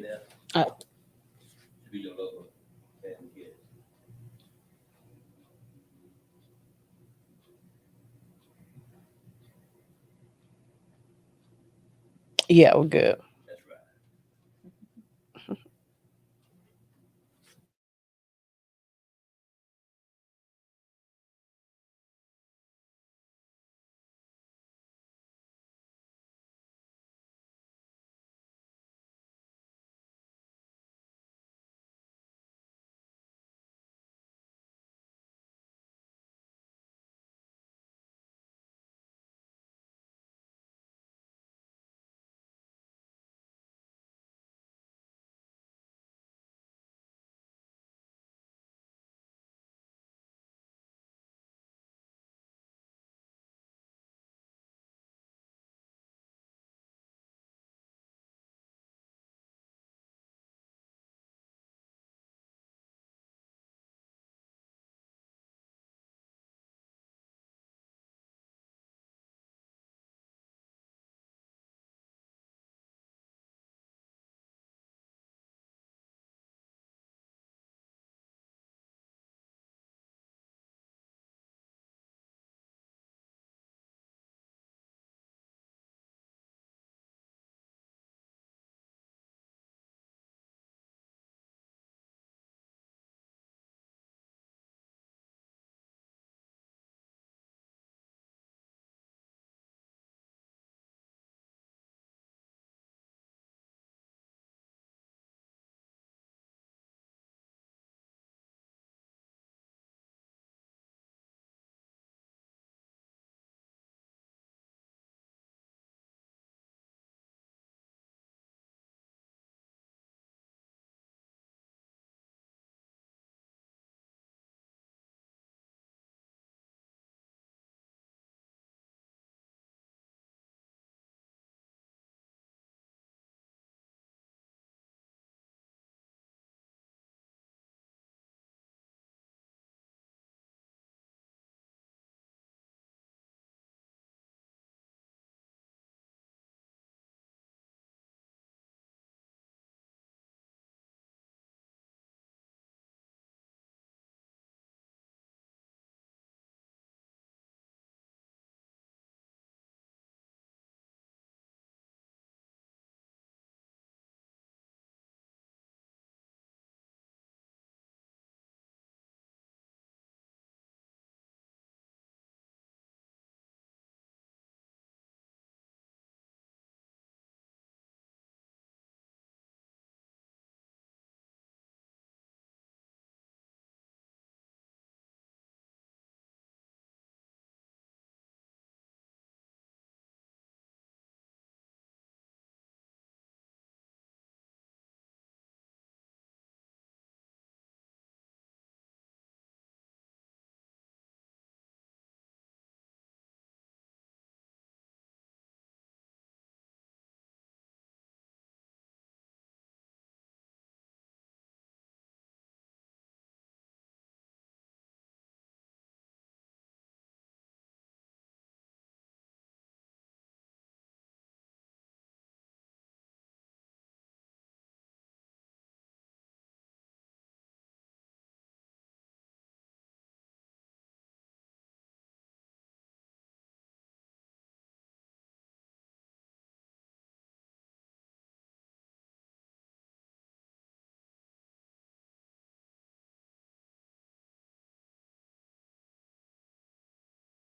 there Uh, to be your local family kids. yeah, we're good. That's right.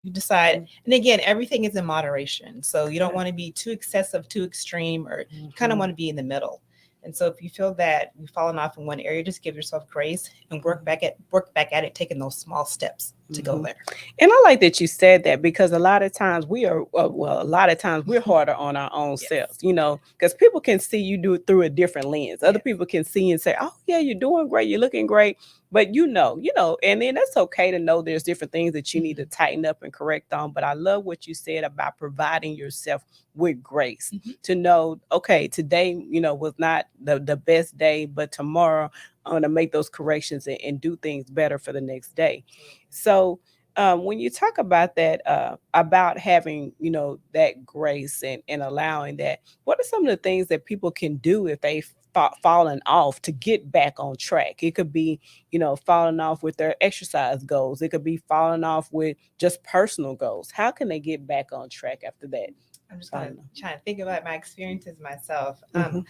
You decide, and again, everything is in moderation. So you don't want to be too excessive, too extreme, or you kind of want to be in the middle. And so if you feel that you've fallen off in one area, just give yourself grace and work back at it, taking those small steps to go there. And I like that you said that, because a lot of times we are, well, a lot of times we're harder on our own selves, you know, because people can see you do it through a different lens. Other people can see and say, oh yeah, you're doing great, you're looking great. But you know, and then that's okay to know there's different things that you need to tighten up and correct on. But I love what you said about providing yourself with grace to know, okay, today, was not the best day, but tomorrow I'm going to make those corrections and do things better for the next day. So when you talk about that, about having, that grace and allowing that, what are some of the things that people can do if they falling off to get back on track. It could be, falling off with their exercise goals. It could be falling off with just personal goals. How can they get back on track after that? I'm just gonna try to think about my experiences myself. Mhm.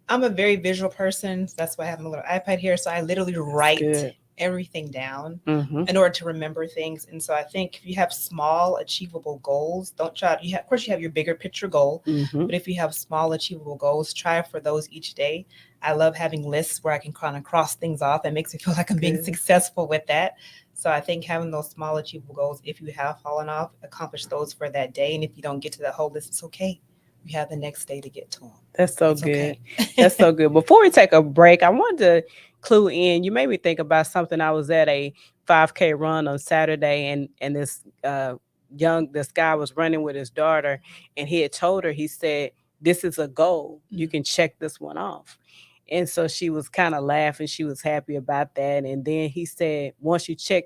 I'm a very visual person. So that's why I have my little iPad here. So I literally write Good. everything down Mhm. in order to remember things. And so I think if you have small, achievable goals, don't try. Of course, you have your bigger picture goal, Mhm. but if you have small, achievable goals, try for those each day. I love having lists where I can kind of cross things off. It makes me feel like I'm being Good. successful with that. So I think having those small, achievable goals, if you have fallen off, accomplish those for that day. And if you don't get to that whole list, it's okay. You have the next day to get to them. That's so It's good. okay. That's so good. Before we take a break, I wanted to clue in. You made me think about something. I was at a 5K run on Saturday, and this guy was running with his daughter, and he had told her, he said, "This is a goal. You can check this one off." And so she was kind of laughing. She was happy about that. And then he said, once you check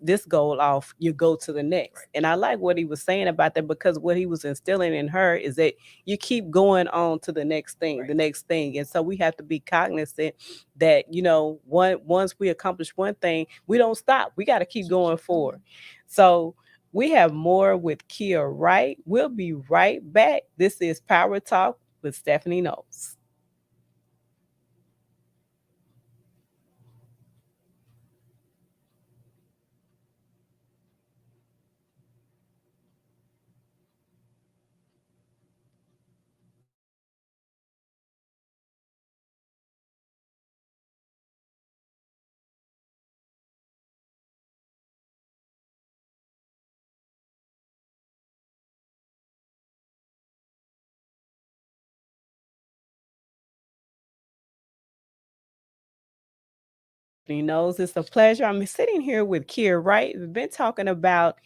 this goal off, you go to the next. Right. And I like what he was saying about that, because what he was instilling in her is that you keep going on to the next thing, Right. the next thing. And so we have to be cognizant that, once we accomplish one thing, we don't stop. We got to keep going forward. So we have more with Kia Wright. We'll be right back. This is Power Talk with Stephanie Knowles. Knows it's a pleasure. I'm sitting here with Kia Wright. We've been talking about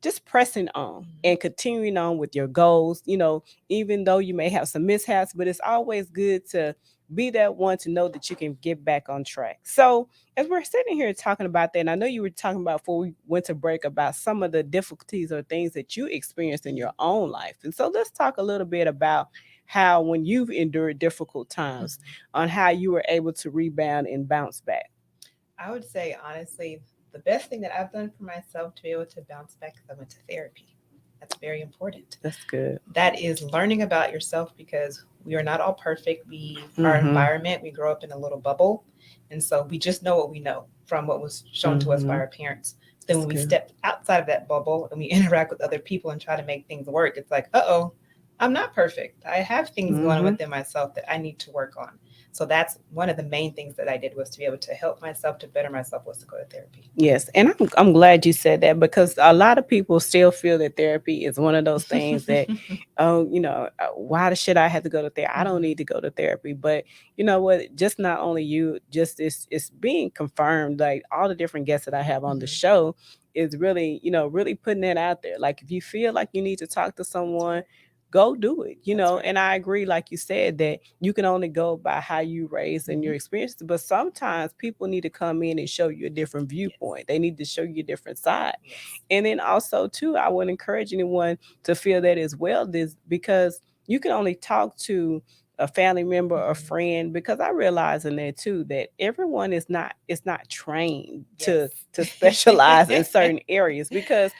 just pressing on and continuing on with your goals. Even though you may have some mishaps, but it's always good to be that one to know that you can get back on track. So, as we're sitting here talking about that, and I know you were talking about before we went to break about some of the difficulties or things that you experienced in your own life. And so, let's talk a little bit about how, when you've endured difficult times, on how you were able to rebound and bounce back. I would say, honestly, the best thing that I've done for myself to be able to bounce back is I went to therapy. That's very important. That's good. That is learning about yourself, because we are not all perfect. Our environment, we grow up in a little bubble. And so we just know what we know from what was shown to us by our parents. Then when we step outside of that bubble and we interact with other people and try to make things work, it's like, uh-oh, I'm not perfect. I have things going on within myself that I need to work on. So that's one of the main things that I did, was to be able to help myself, to better myself, was to go to therapy. Yes, and I'm glad you said that, because a lot of people still feel that therapy is one of those things that, oh, why should I have to go to therapy? I don't need to go to therapy. But you know what? Just not only you, just it's being confirmed. Like all the different guests that I have on the show is really, really putting that out there. Like if you feel like you need to talk to someone, go do it, Right. And I agree, like you said, that you can only go by how you raised and your experiences, but sometimes people need to come in and show you a different viewpoint. They need to show you a different side. And then also too, I would encourage anyone to feel that as well, this, because you can only talk to a family member or friend, because I realize in there too that everyone is not trained to specialize in certain areas. Because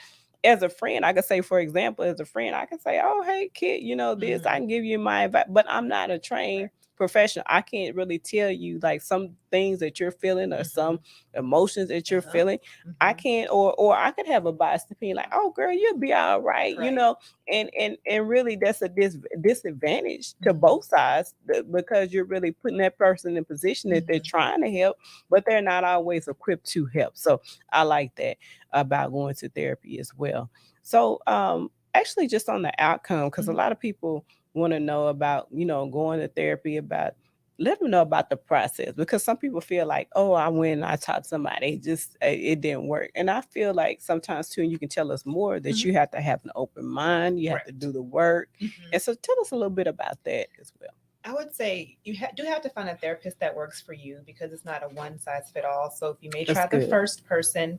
as a friend, I could say, for example, as a friend, I can say, "Oh, hey, kid, this. I can give you my advice," but I'm not a trained professional. I can't really tell you like some things that you're feeling or some emotions that you're feeling. I can't, or I could have a biased opinion, like, "Oh, girl, you'll be all right," and really that's a disadvantage to both sides, because you're really putting that person in a position that they're trying to help, but they're not always equipped to help. So I like that about going to therapy as well. So actually just on the outcome, because a lot of people want to know about, going to therapy, about let them know about the process, because some people feel like, oh, I went and I talked to somebody, it didn't work. And I feel like sometimes too, and you can tell us more, that you have to have an open mind, you have to do the work. And so tell us a little bit about that as well. I would say you do have to find a therapist that works for you, because it's not a one size fit all. So if you may try the first person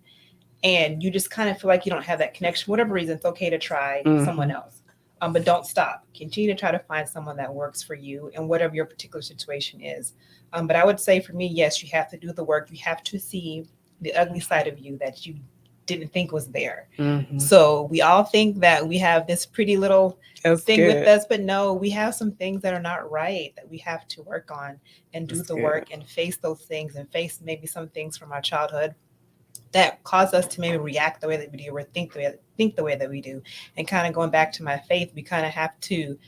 and you just kind of feel like you don't have that connection, whatever reason, it's okay to try someone else. But don't stop. Continue to try to find someone that works for you and whatever your particular situation is. But I would say for me, yes, you have to do the work. You have to see the ugly side of you that you didn't think was there. Mhm. So we all think that we have this pretty little That's thing good. with us, but no, we have some things that are not right that we have to work on and do That's the good. work and face those things and face maybe some things from our childhood that cause us to maybe react the way that we do or think the way that we do. And kind of going back to my faith, we kind of have to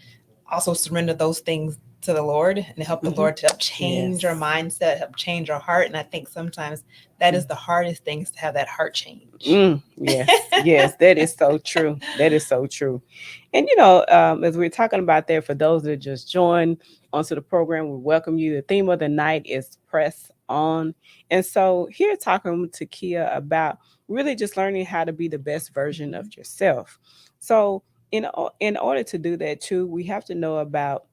also surrender those things to the Lord and help the Mhm. Lord to help change our mindset, help change our heart. And I think sometimes that is the hardest things, to have that heart change. Yes, yes, that is so true. That is so true. And as we're talking about that, for those that just joined onto the program, we welcome you. The theme of the night is press on. And so here talking to Kia about really just learning how to be the best version of yourself. So in order to do that too, we have to know about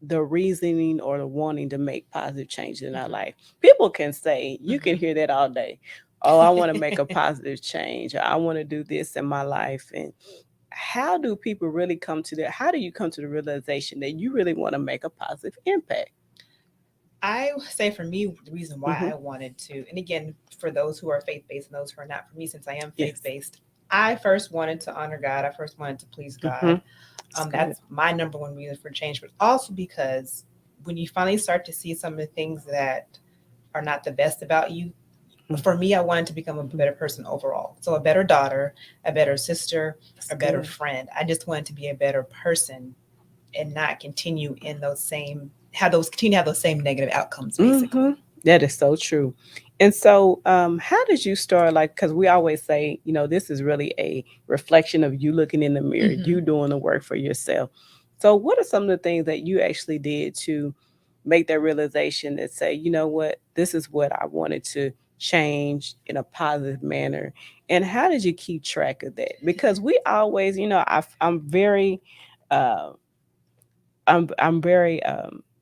the reasoning or the wanting to make positive changes in our life. People can say, you can hear that all day. Oh, I want to make a positive change. Or I want to do this in my life. And how do people really come to that? How do you come to the realization that you really want to make a positive impact? I say for me, the reason why Mhm. I wanted to, and again, for those who are faith based and those who are not, for me, since I am Yes. faith based, I first wanted to honor God. I first wanted to please God. Mhm. That's That's my number one reason for change, but also because when you finally start to see some of the things that are not the best about you, for me, I wanted to become a better person overall. So a better daughter, a better sister, That's a better good. friend. I just wanted to be a better person and not continue in those same continue to have those same negative outcomes, basically. Mhm. That is so true. And so, how did you start? Like, because we always say, this is really a reflection of you looking in the mirror, you doing the work for yourself. So, what are some of the things that you actually did to make that realization that say, you know what, this is what I wanted to change in a positive manner? And how did you keep track of that? Because we always, I'm very, uh, I'm very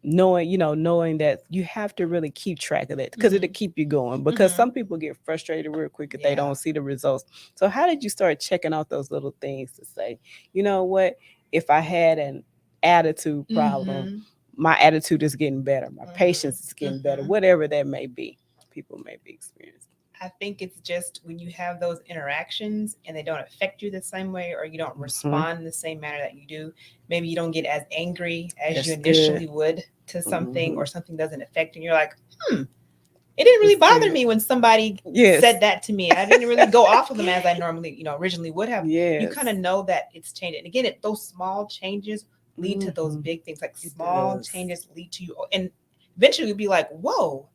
knowing that you have to really keep track of that because it'll keep you going, because some people get frustrated real quick if they don't see the results. So how did you start checking out those little things to say, you know what, if I had an attitude problem, my attitude is getting better, my patience is getting better, whatever that may be, people may be experiencing. I think it's just when you have those interactions and they don't affect you the same way, or you don't respond in the same manner that you do. Maybe you don't get as angry as That's you good. initially would to something, or something doesn't affect you. And you're like, it didn't really That's bother good. me when somebody Yes. said that to me. I didn't really go off of them as I normally, originally would have. You Yes. kind of know that it's changed. And again, those small changes lead to those big things. Like It small does. changes lead to you, and eventually you'll be like, whoa,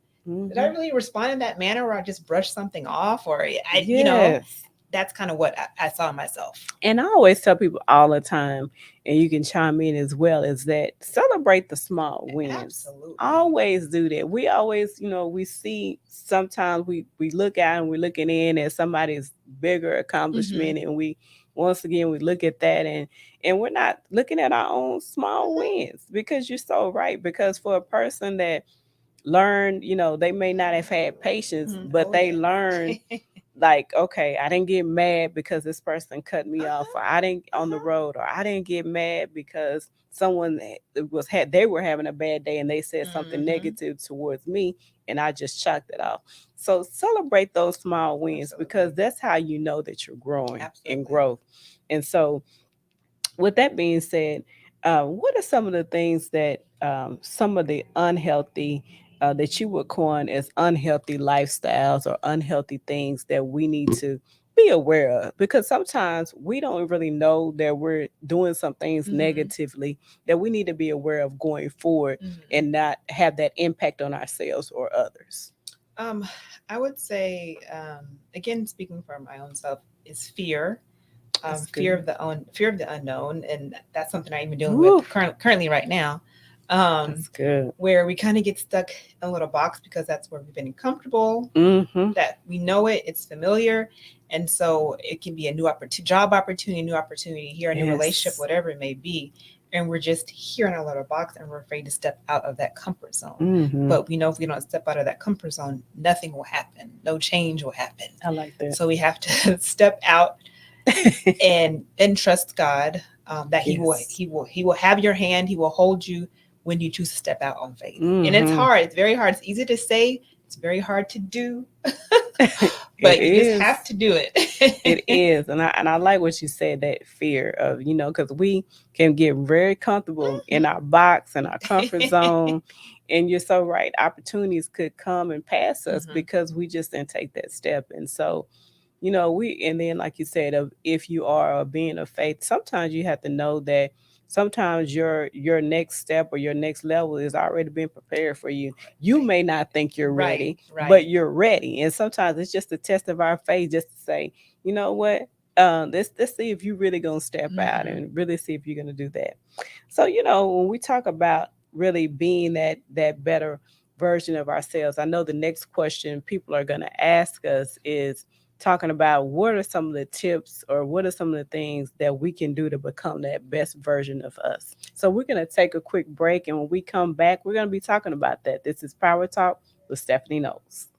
did I really respond in that manner, or I just brushed something off, or Yes. that's kind of what I saw in myself. And I always tell people all the time, and you can chime in as well, is that celebrate the small wins. Absolutely. Always do that. We always, we see, sometimes we look out and we're looking in at somebody's bigger accomplishment, and we once again we look at that, and we're not looking at our own small wins, because you're so right. Because for a person that learned, they may not have had patience, but they learned like, okay, I didn't get mad because this person cut me off, or I didn't on the road, or I didn't get mad because someone they were having a bad day and they said something negative towards me, and I just chalked it off. So celebrate those small wins, because that's how you know that you're growing in growth. And so, with that being said, what are some of the things that some of the unhealthy that you would coin as unhealthy lifestyles or unhealthy things that we need to be aware of? Because sometimes we don't really know that we're doing some things negatively that we need to be aware of going forward, and not have that impact on ourselves or others. I would say, again, speaking for my own self, is fear. Fear of the unknown, and that's something I'm even dealing with currently right now. That's good. Where we kind of get stuck in a little box because that's where we've been comfortable. That we know it's familiar, and so it can be a new job opportunity, new opportunity here, a new relationship, whatever it may be. And we're just here in our little box, and we're afraid to step out of that comfort zone. But we know if we don't step out of that comfort zone, nothing will happen. No change will happen. I like that. So we have to step out and trust God. that he will Yes. he will have your hand. He will hold you when you choose to step out on faith. And it's Mhm. hard. It's very hard. It's easy to say. It's very hard to do. It But you just is. have to do it. It is, and I like what you said, that fear of, because we can get very comfortable in our box and our comfort zone, and you're so right. Opportunities could come and pass us Mhm. because we just didn't take that step, and so and then like you said, of if you are a being of faith, sometimes you have to know that sometimes your next step or your next level is already being prepared for you. You may not think you're ready, Right. but you're ready. And sometimes it's just a test of our faith, just to say, you know what, let's see if you really gonna step out Mhm. and really see if you're gonna do that. So when we talk about really being that better version of ourselves, I know the next question people are going to ask us is talking about what are some of the tips or what are some of the things that we can do to become that best version of us. So we're going to take a quick break, and when we come back, we're going to be talking about that. This is Power Talk with Stephanie Knowles.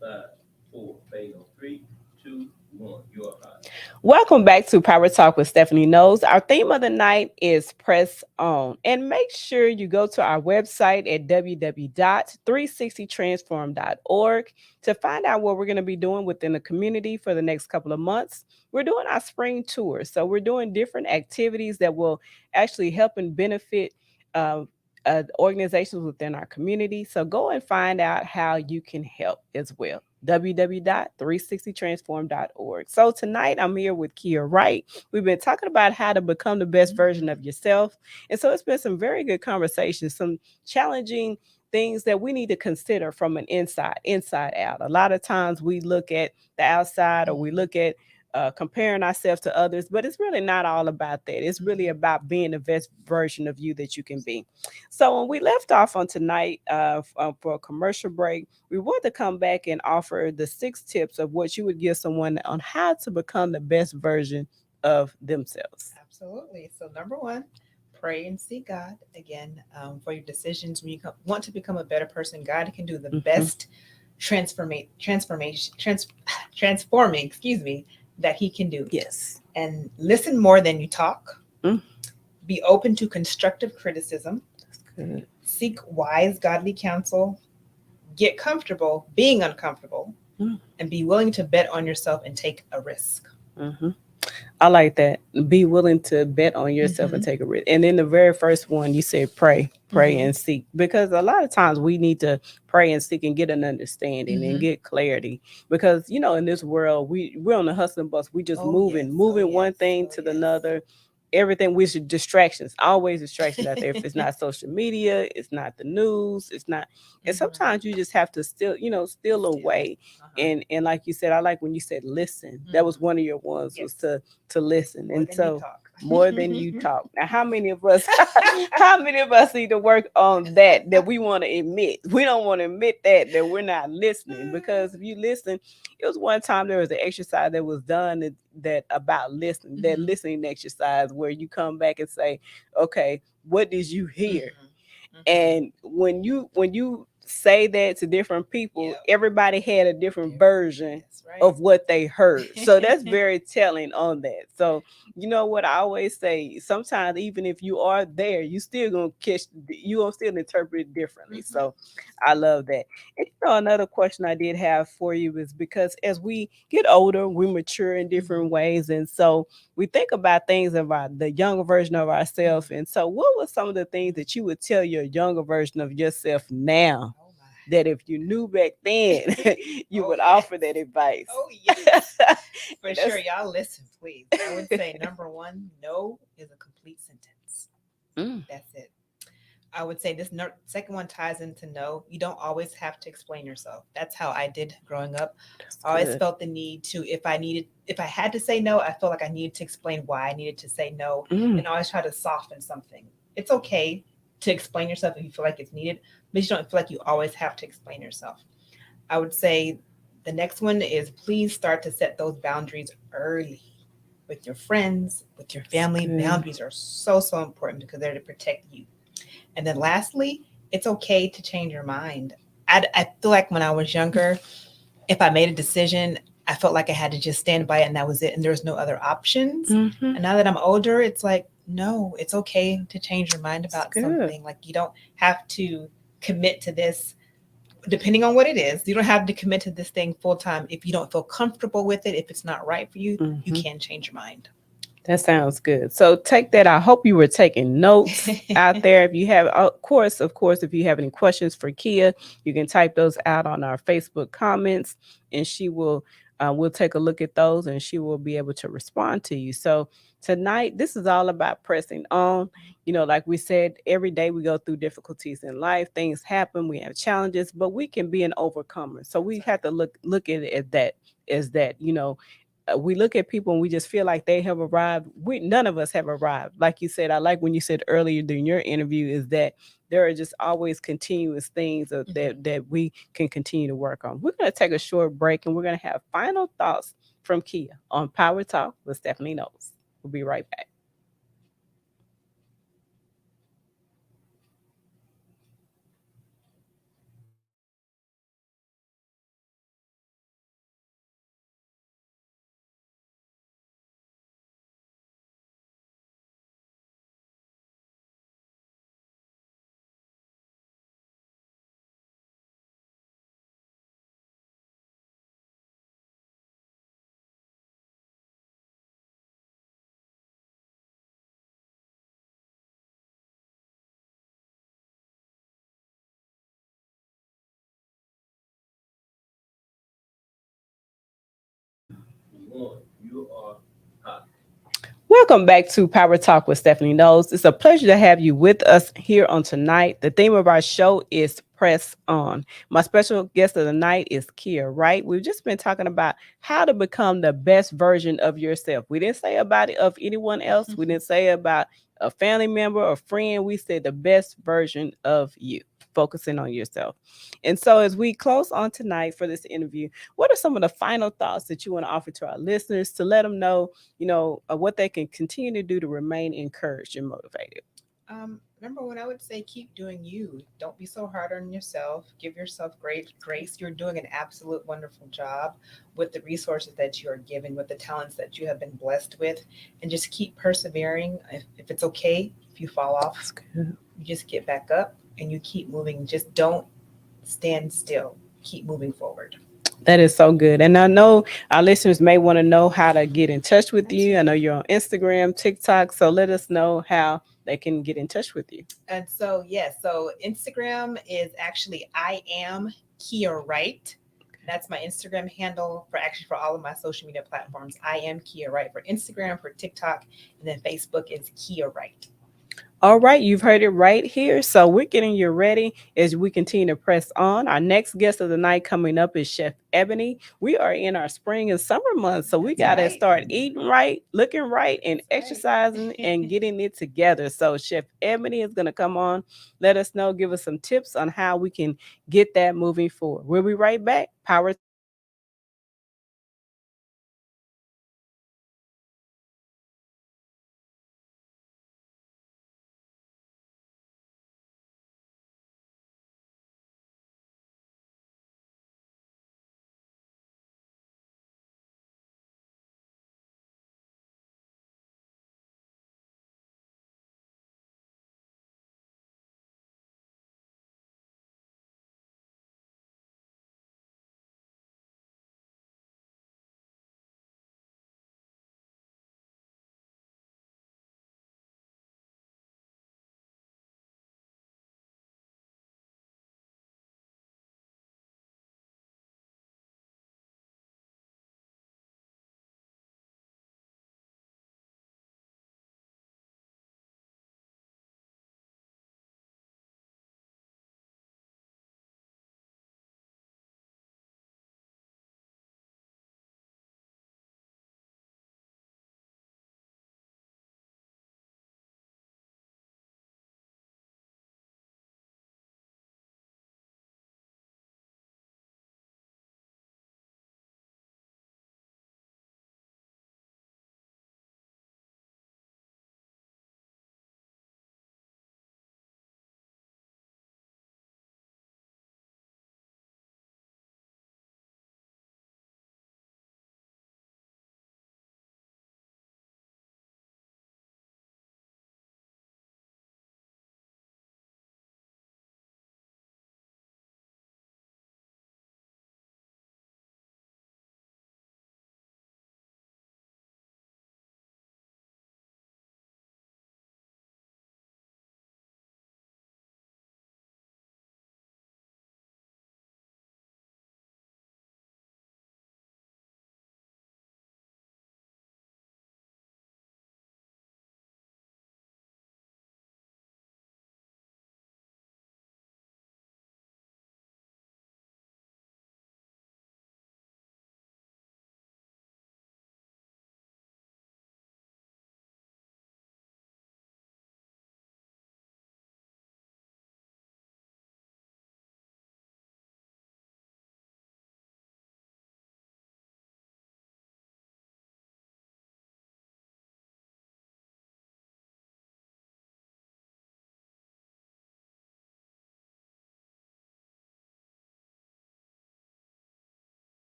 Five, four, fade on three, two, one. You are hot. Welcome back to Power Talk with Stephanie Knowles. Our theme of the night is press on. And make sure you go to our website at www.360transform.org to find out what we're going to be doing within the community for the next couple of months. We're doing our spring tour. So we're doing different activities that will actually help and benefit uh, organizations within our community. So go and find out how you can help as well. www.360transform.org. So tonight I'm here with Wright. We've been talking about how to become the best version of yourself. And so it's been some very good conversations, some challenging things that we need to consider from an inside out. A lot of times we look at the outside, or we look at comparing ourselves to others, but it's really not all about that. It's really about being the best version of you that you can be. So when we left off on tonight for a commercial break, we want to come back and offer the 6 tips of what you would give someone on how to become the best version of themselves. Absolutely. So number one, pray and seek God again for your decisions. When you want to become a better person, God can do the best transforming, that He can do. Yes. And listen more than you talk. Mm. Be open to constructive criticism. Good. Seek wise, godly counsel. Get comfortable being uncomfortable, and be willing to bet on yourself and take a risk. Mm-hmm. I like that. Be willing to bet on yourself and take a risk. And then the very first one, you said pray and seek. Because a lot of times we need to pray and seek and get an understanding and get clarity. Because in this world, we're on the hustling bus. We just moving one thing to another. Everything, we should distractions, always distractions out there. If it's not social media, it's not the news, it's not. And sometimes you just have to still away. And like you said, I like when you said listen. That was one of your ones, was to listen. More and than so you talk. more than you talk. Now, how many of us need to work on that we want to admit? We don't want to admit that we're not listening, because if you listen, it was one time there was an exercise that was done that about listening, that listening exercise, where you come back and say, okay, what did you hear? And when you say that to different people, Yep. everybody had a different version That's right. of what they heard. So that's very telling on that. So you know what I always say, sometimes even if you are there, you still gonna catch, you gonna still interpret it differently. So I love that. And another question I did have for you is because as we get older, we mature in different ways. And so we think about things about the younger version of ourselves. And so what were some of the things that you would tell your younger version of yourself now, Oh my. that if you knew back then, you Oh, would yes. offer that advice? Oh yes. For And sure. that's- Y'all listen, please. I would say number one, no is a complete sentence. Mm, That's it. I would say this second one ties into no. You don't always have to explain yourself. That's how I did growing up. that's I always good. felt the need to, if I had to say no, I felt like I needed to explain why I needed to say no, Mm, and I always try to soften something. It's okay to explain yourself if you feel like it's needed, but you don't feel like you always have to explain yourself. I would say the next one is please start to set those boundaries early with your friends, with your family. good. Boundaries are so, so important because they're to protect you. And then lastly, it's okay to change your mind. I feel like when I was younger, if I made a decision, I felt like I had to just stand by it and that was it. And there was no other options. Mhm. And now that I'm older, it's like, no, it's okay to change your mind about Good. something. Like you don't have to commit to this depending on what it is. You don't have to commit to this thing full time. If you don't feel comfortable with it, if it's not right for you, you Mhm. can change your mind. That sounds good. So take that. I hope you were taking notes out there. If you have, of course, if you have any questions for Kia, you can type those out on our Facebook comments, and she will. We'll take a look at those, and she will be able to respond to you. So tonight, this is all about pressing on. You know, like we said, every day we go through difficulties in life. Things happen. We have challenges, but we can be an overcomer. So we have to look at it as that. You know, we look at people and we just feel like they have arrived. We none of us have arrived. Like you said, I like when you said earlier during your interview is that there are just always continuous things that we can continue to work on. We're going to take a short break and we're going to have final thoughts from Kia on Power Talk with Stephanie Knowles. We'll be right back. One, you are hot. Welcome back to Power Talk with Stephanie Knowles. It's a pleasure to have you with us here on tonight. The theme of our show is Press On. My special guest of the night is Kia Wright. We've just been talking about how to become the best version of yourself. We didn't say about it of anyone else. We didn't say about a family member or friend. We said the best version of you, focusing on yourself. And so as we close on tonight for this interview, what are some of the final thoughts that you want to offer to our listeners to let them know, what they can continue to do to remain encouraged and motivated? Number one, I would say keep doing you. Don't be so hard on yourself. Give yourself great grace. You're doing an absolute wonderful job with the resources that you are given, with the talents that you have been blessed with, and just keep persevering. If it's okay, if you fall off, That's good. you just get back up and you keep moving. Just don't stand still. Keep moving forward. That is so good. And I know our listeners may want to know how to get in touch with That's you. I right. know you're on Instagram, TikTok. So let us know how they can get in touch with you. And so, yes, so Instagram is actually I am Kia Wright. That's my Instagram handle for all of my social media platforms. I am Kia Wright for Instagram, for TikTok, and then Facebook is Kia Wright. All right, you've heard it right here. So we're getting you ready as we continue to press on. Our next guest of the night coming up is Chef Eboni. We are in our spring and summer months, so we That's got to right. start eating right, looking right, and That's right. exercising and getting it together. So Chef Eboni is going to come on, let us know, give us some tips on how we can get that moving forward. We'll be right back. Power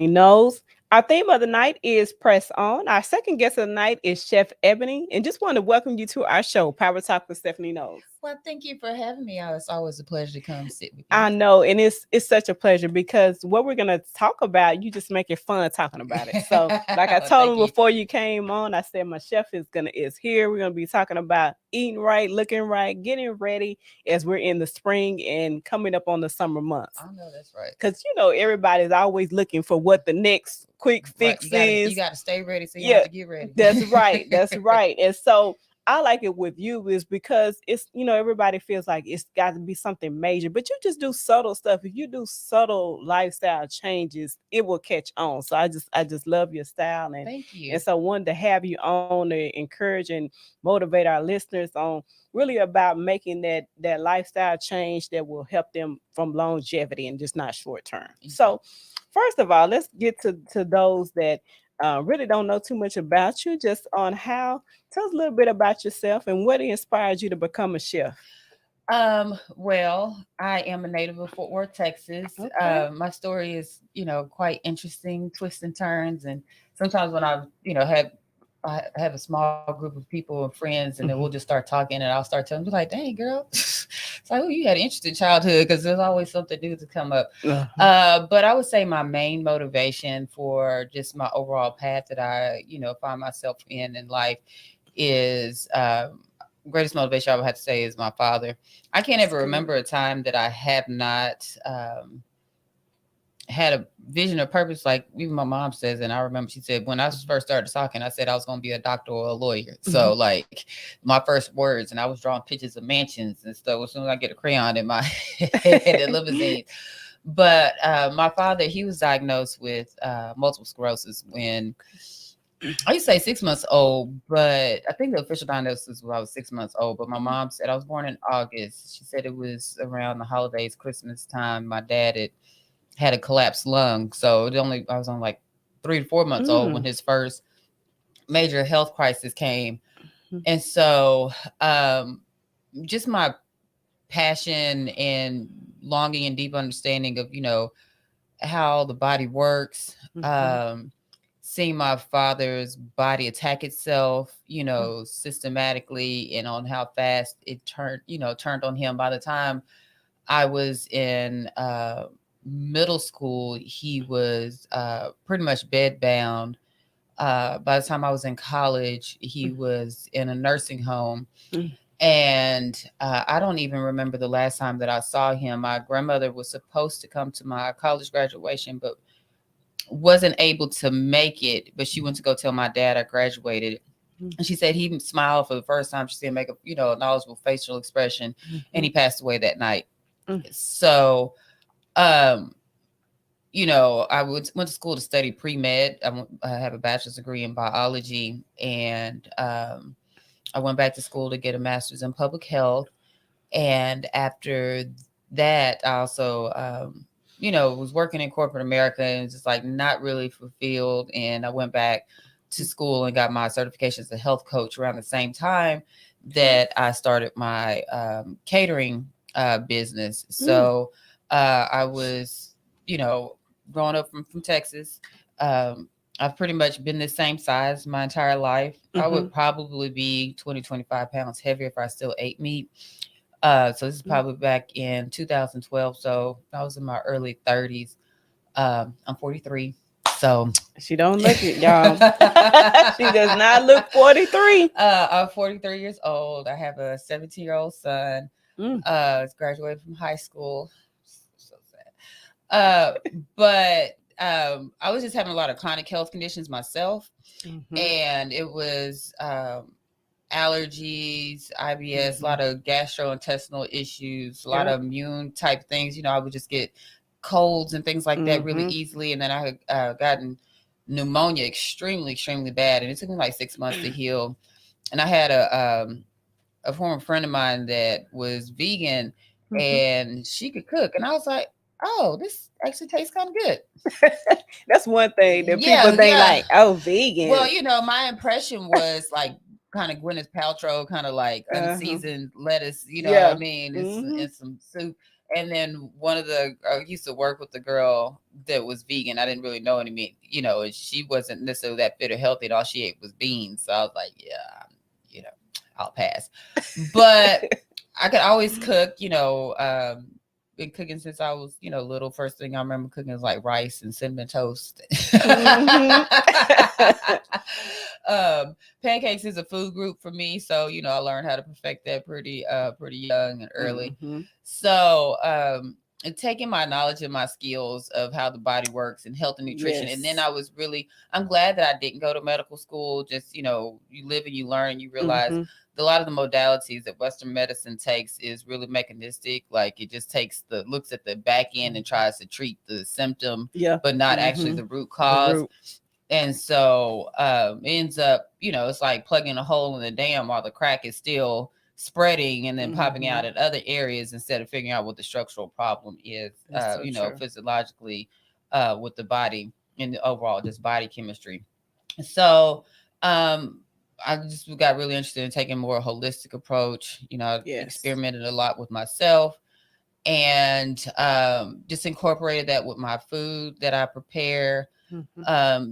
Knowles. Our theme of the night is Press On. Our second guest of the night is Chef Eboni. And just want to welcome you to our show, Power Talk with Stephanie Knowles. Well, thank you for having me. It's always a pleasure to come sit with you. I know, and it's such a pleasure because what we're gonna talk about, you just make it fun talking about it. So, like I told him before you came on, I said my chef is here. We're gonna be talking about eating right, looking right, getting ready as we're in the spring and coming up on the summer months. I know that's right. Because everybody's always looking for what the next quick fix is. You gotta stay ready, so you have to get ready. That's right. That's right. And so I like it with you is because it's, everybody feels like it's got to be something major, but you just do subtle stuff. If you do subtle lifestyle changes, it will catch on. So I just love your style. And thank you. And so wanted to have you on to encourage and motivate our listeners on really about making that lifestyle change that will help them from longevity and just not short term. Mm-hmm. So first of all, let's get to those that really don't know too much about you, just on tell us a little bit about yourself and what inspired you to become a chef. Well, I am a native of Fort Worth, Texas. Okay. My story is, quite interesting, twists and turns. And sometimes when I have a small group of people and friends, and then we'll just start talking, and I'll start telling them, like, dang, girl, it's like, oh, you had an interesting childhood, because there's always something new to come up. But I would say my main motivation for just my overall path that I, find myself in life is greatest motivation I would have to say is my father. I can't ever remember a time that I have not had a vision or purpose, like even my mom says. And I remember she said, when I first started talking, I said I was going to be a doctor or a lawyer. So like my first words, and I was drawing pictures of mansions and stuff as soon as I get a crayon in my head and limousine. But my father, he was diagnosed with multiple sclerosis when I used to say 6 months old, but I think the official diagnosis was when I was 6 months old. But my mom said I was born in August. She said it was around the holidays, Christmas time. My dad had a collapsed lung. So I was on like 3 to 4 months old when his first major health crisis came. And so just my passion and longing and deep understanding of, how the body works, seeing my father's body attack itself, systematically, and on how fast it turned on him. By the time I was in middle school, he was pretty much bedbound. By the time I was in college, he was in a nursing home. And I don't even remember the last time that I saw him. My grandmother was supposed to come to my college graduation, but wasn't able to make it. But she went to go tell my dad I graduated. And she said he smiled for the first time. She said, make a knowledgeable facial expression. And he passed away that night. So, I went to school to study pre-med. I have a bachelor's degree in biology. And I went back to school to get a master's in public health. And after that, I also, was working in corporate America and just like not really fulfilled. And I went back to school and got my certification as a health coach around the same time that I started my catering business. So I was, growing up from Texas. I've pretty much been the same size my entire life. I would probably be 20, 25 pounds heavier if I still ate meat. So this is probably back in 2012. So I was in my early 30s. I'm 43. So she don't look it, y'all. She does not look 43. I'm 43 years old. I have a 17-year-old son. He's graduated from high school. So sad. But I was just having a lot of chronic health conditions myself. And it was allergies, IBS, a lot of gastrointestinal issues, a lot of immune type things. I would just get colds and things like that really easily. And then I had gotten pneumonia extremely, extremely bad. And it took me like 6 months to heal. And I had a former friend of mine that was vegan and she could cook. And I was like, oh, this actually tastes kind of good. That's one thing that people think like, oh, vegan. Well, my impression was like kind of Gwyneth Paltrow, kind of like unseasoned lettuce, what I mean? It's some soup. And then one of the I used to work with the girl that was vegan. I didn't really know any meat, and she wasn't necessarily that fit or healthy. And all she ate was beans. So I was like, yeah, I'll pass. But I could always cook. Been cooking since I was, little. First thing I remember cooking was like rice and cinnamon toast. Pancakes is a food group for me, so I learned how to perfect that pretty young and early. So and taking my knowledge and my skills of how the body works and health and nutrition, and then I'm glad that I didn't go to medical school. Just you live and you learn, and you realize a lot of the modalities that Western medicine takes is really mechanistic. Like it just looks at the back end and tries to treat the symptom, but not actually the root cause. And so it ends up, it's like plugging a hole in the dam while the crack is still spreading and then popping out at other areas instead of figuring out what the structural problem is, physiologically with the body and the overall just body chemistry. So I just got really interested in taking a more holistic approach. I experimented a lot with myself and just incorporated that with my food that I prepare.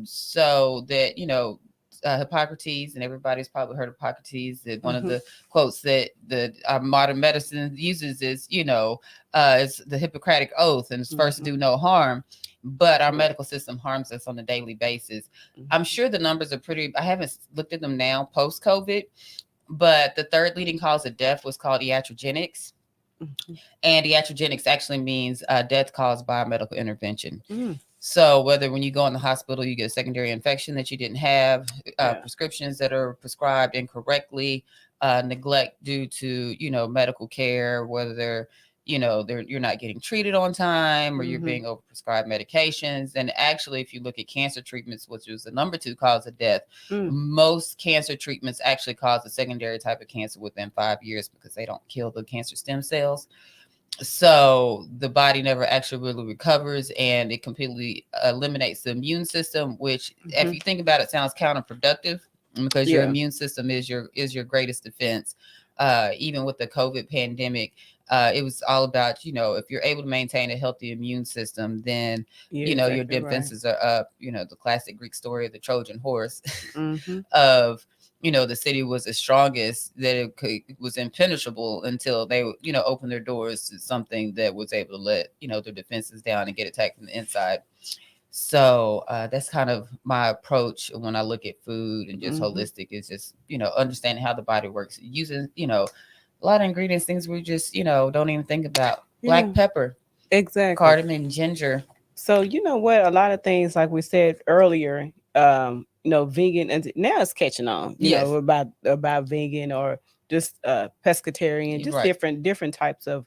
So that, Hippocrates, and everybody's probably heard of Hippocrates, that one of the quotes that our modern medicine uses is, it's the Hippocratic Oath, and it's first do no harm. But our medical system harms us on a daily basis. I'm sure the numbers are I haven't looked at them now post-COVID, but the third leading cause of death was called iatrogenics. And iatrogenics actually means death caused by a medical intervention. So whether when you go in the hospital, you get a secondary infection that you didn't have, prescriptions that are prescribed incorrectly, neglect due to, medical care, whether they're you're not getting treated on time or you're being overprescribed medications. And actually, if you look at cancer treatments, which was the number 2 cause of death, most cancer treatments actually cause a secondary type of cancer within 5 years because they don't kill the cancer stem cells. So the body never actually really recovers, and it completely eliminates the immune system, which if you think about it, sounds counterproductive because your immune system is your greatest defense. Even with the COVID pandemic, it was all about, if you're able to maintain a healthy immune system, then, your defenses are up. The classic Greek story of the Trojan horse of, the city was the strongest, that it was impenetrable until they, opened their doors to something that was able to let, their defenses down and get attacked from the inside. So that's kind of my approach when I look at food and just holistic. Is just, understanding how the body works, using, a lot of ingredients, things we just, don't even think about. Black pepper, exactly, cardamom, ginger. So you know what? A lot of things, like we said earlier, vegan, and now it's catching on. You know about vegan or just pescatarian, just different types of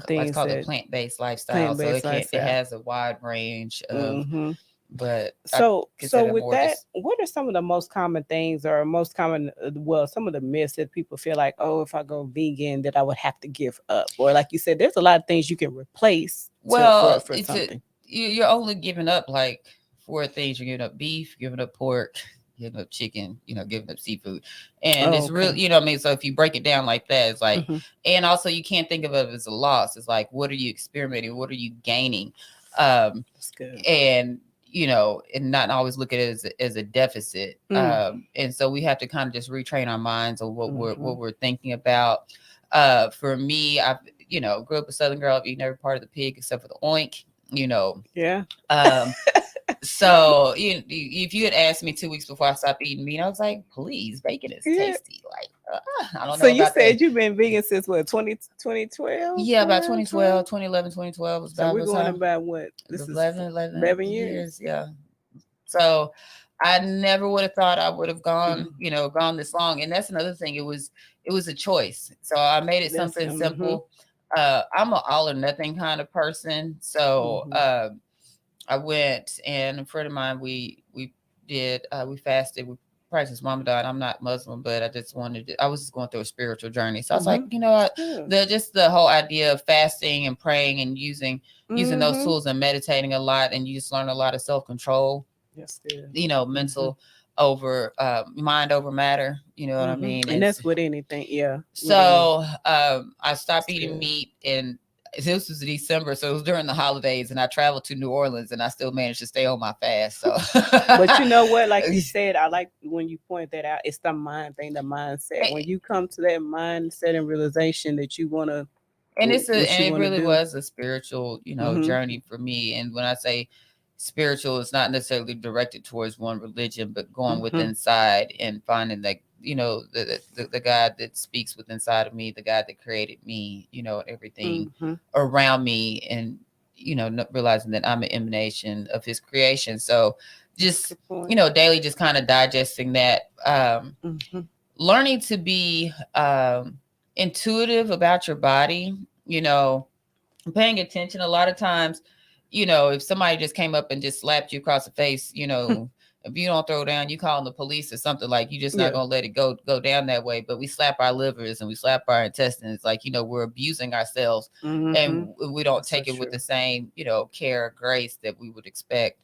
things. It's called a plant-based lifestyle. It has a wide range of. But so with that, what are some of the most common things, or most common, some of the myths that people feel like, oh, if I go vegan, that I would have to give up, or like you said, there's a lot of things you can replace. For something. You're only giving up like 4 things. You're giving up beef, giving up pork, giving up chicken, giving up seafood, and it's really, what I mean. So if you break it down like that, it's like, and also you can't think of it as a loss. It's like, what are you experimenting? What are you gaining? That's good. And and not always look at it as a deficit. And so we have to kind of just retrain our minds on what we're thinking about. For me, I grew up a Southern girl. I've eaten every part of the pig except for the oink. So if you had asked me 2 weeks before I stopped eating meat, I was like, please, bacon is tasty. Like, I don't know. So you said you've been vegan since what, 2012? Yeah, about 2012, 2011, 2012 was about. So we're going about what? This 11 years. Yeah. So I never would have thought I would have gone this long. And that's another thing. It was a choice. So I made it something simple. I'm an all or nothing kind of person. So I went, and a friend of mine, we fasted. We practiced Ramadan. I'm not Muslim, but I was just going through a spiritual journey. So I was like, the whole idea of fasting and praying and using those tools and meditating a lot, and you just learn a lot of self-control. Yes, mental over mind over matter. You know what I mean? And that's with anything. Yeah. So I stopped eating meat, and this was December, so it was during the holidays, and I traveled to New Orleans, and I still managed to stay on my fast. So, But you know what? Like you said, I like when you point that out. It's the mind thing, the mindset. When you come to that mindset and realization that you want to, and it really was a spiritual, journey for me. And when I say spiritual, it's not necessarily directed towards one religion, but going with inside and finding that, the God that speaks with inside of me, the God that created me, everything around me, and realizing that I'm an emanation of his creation. So just daily, just kind of digesting that, learning to be intuitive about your body, paying attention. A lot of times, if somebody just came up and just slapped you across the face, if you don't throw down, you calling the police or something, like you just not gonna let it go down that way. But we slap our livers and we slap our intestines, like we're abusing ourselves, and we don't take it with the same care or grace that we would expect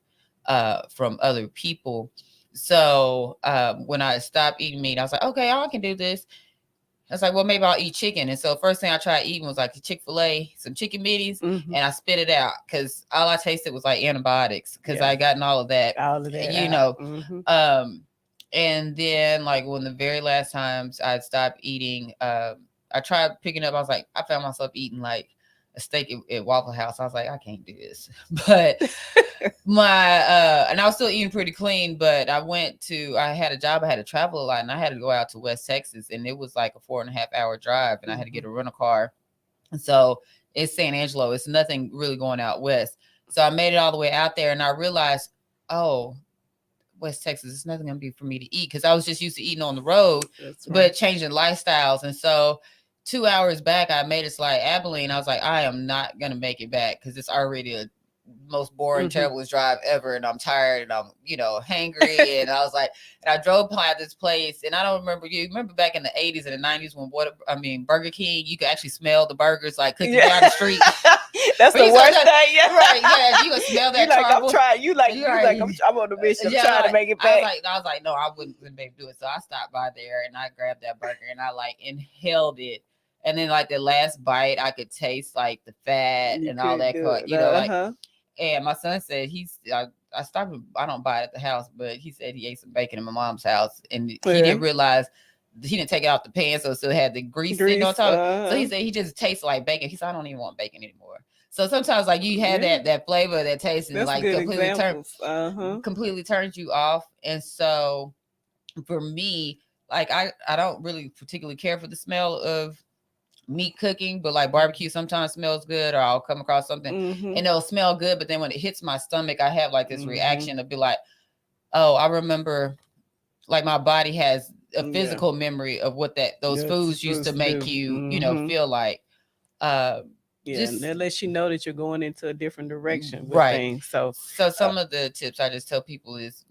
from other people. So when I stopped eating meat, I was like, okay, I can do this. I was like, well, maybe I'll eat chicken. And so first thing I tried eating was like Chick-fil-A, some chicken middies, and I spit it out because all I tasted was like antibiotics because I gotten all of that, and then like when the very last times I stopped eating, I tried picking up, I found myself eating like a steak at Waffle House. I was like, I can't do this. But and I was still eating pretty clean, but I had a job, I had to travel a lot, and I had to go out to West Texas, and it was like a 4.5-hour drive, and I had to get a rental car. And so it's San Angelo, it's nothing really going out west. So I made it all the way out there, and I realized, oh, West Texas, it's nothing gonna be for me to eat, because I was just used to eating on the road, but changing lifestyles. And so 2 hours back, I made it to like Abilene. I was like, I am not gonna make it back because it's already a most boring, terrible drive ever, and I'm tired, and I'm hangry. And I was like, and I drove by this place, and I don't remember. You remember back in the 80s and the 90s when Burger King, you could actually smell the burgers like cooking down the street. That's the worst thing. Yeah, right. Yeah, you can smell that. I'm trying. I'm on the mission. I'm trying to make it back. I was like, no, I wouldn't be able to do it. So I stopped by there and I grabbed that burger and I like inhaled it. And then like the last bite, I could taste like the fat and all that. Like. And my son said I stopped. I don't buy it at the house, but he said he ate some bacon in my mom's house, and he didn't realize he didn't take it off the pan, so it still had the grease sitting on top. So he said he just tastes like bacon. He said I don't even want bacon anymore. So sometimes like you have that flavor, that taste, and like completely turns you off. And so for me, like I don't really particularly care for the smell of meat cooking, but like barbecue sometimes smells good, or I'll come across something and it'll smell good, but then when it hits my stomach, I have like this reaction to be like, oh, I remember, like my body has a physical memory of what those foods used to make you feel like. And that lets you know that you're going into a different direction with right things. So some of the tips I just tell people is,